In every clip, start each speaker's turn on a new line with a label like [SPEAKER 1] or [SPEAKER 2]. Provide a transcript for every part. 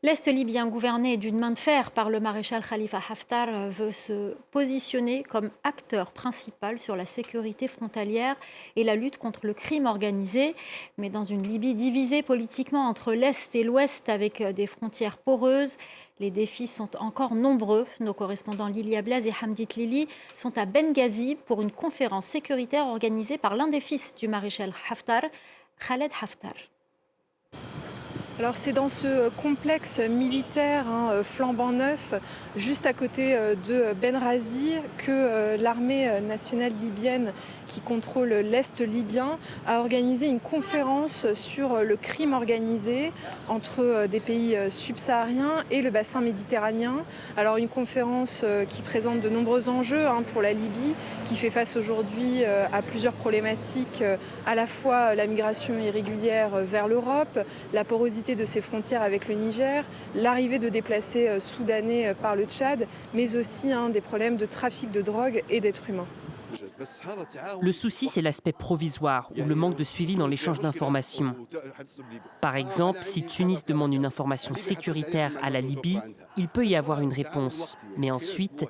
[SPEAKER 1] L'Est libyen, gouverné d'une main de fer par le maréchal Khalifa Haftar, veut se positionner comme acteur principal sur la sécurité frontalière et la lutte contre le crime organisé. Mais dans une Libye divisée politiquement entre l'Est et l'Ouest avec des frontières poreuses, les défis sont encore nombreux. Nos correspondants Lilia Blaz et Hamdit Lili sont à Benghazi pour une conférence sécuritaire organisée par l'un des fils du maréchal Haftar, Khaled Haftar.
[SPEAKER 2] Alors c'est dans ce complexe militaire flambant neuf, juste à côté de Benghazi, que l'armée nationale libyenne qui contrôle l'Est libyen a organisé une conférence sur le crime organisé entre des pays subsahariens et le bassin méditerranéen. Alors une conférence qui présente de nombreux enjeux pour la Libye, qui fait face aujourd'hui à plusieurs problématiques, à la fois la migration irrégulière vers l'Europe, la porosité de ses frontières avec le Niger, l'arrivée de déplacés soudanais par le Tchad, mais aussi des problèmes de trafic de drogue et d'êtres humains.
[SPEAKER 3] Le souci, c'est l'aspect provisoire ou le manque de suivi dans l'échange d'informations. Par exemple, si Tunis demande une information sécuritaire à la Libye, il peut y avoir une réponse. Mais ensuite,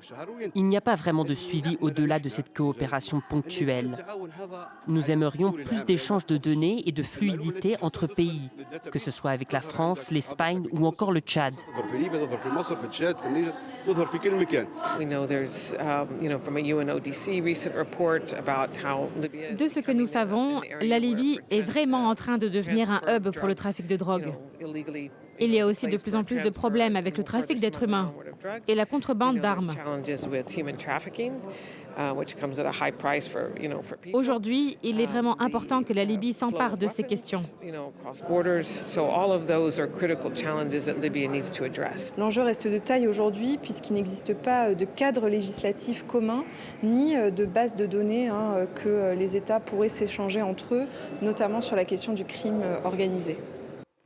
[SPEAKER 3] il n'y a pas vraiment de suivi au-delà de cette coopération ponctuelle. Nous aimerions plus d'échanges de données et de fluidité entre pays, que ce soit avec la France, l'Espagne ou encore le Tchad.
[SPEAKER 4] De ce que nous savons, la Libye est vraiment en train de devenir un hub pour le trafic de drogue. Il y a aussi de plus en plus de problèmes avec le trafic d'êtres humains et la contrebande d'armes. Aujourd'hui, il est vraiment important que la Libye s'empare de ces questions.
[SPEAKER 2] L'enjeu reste de taille aujourd'hui puisqu'il n'existe pas de cadre législatif commun ni de base de données que les États pourraient s'échanger entre eux, notamment sur la question du crime organisé.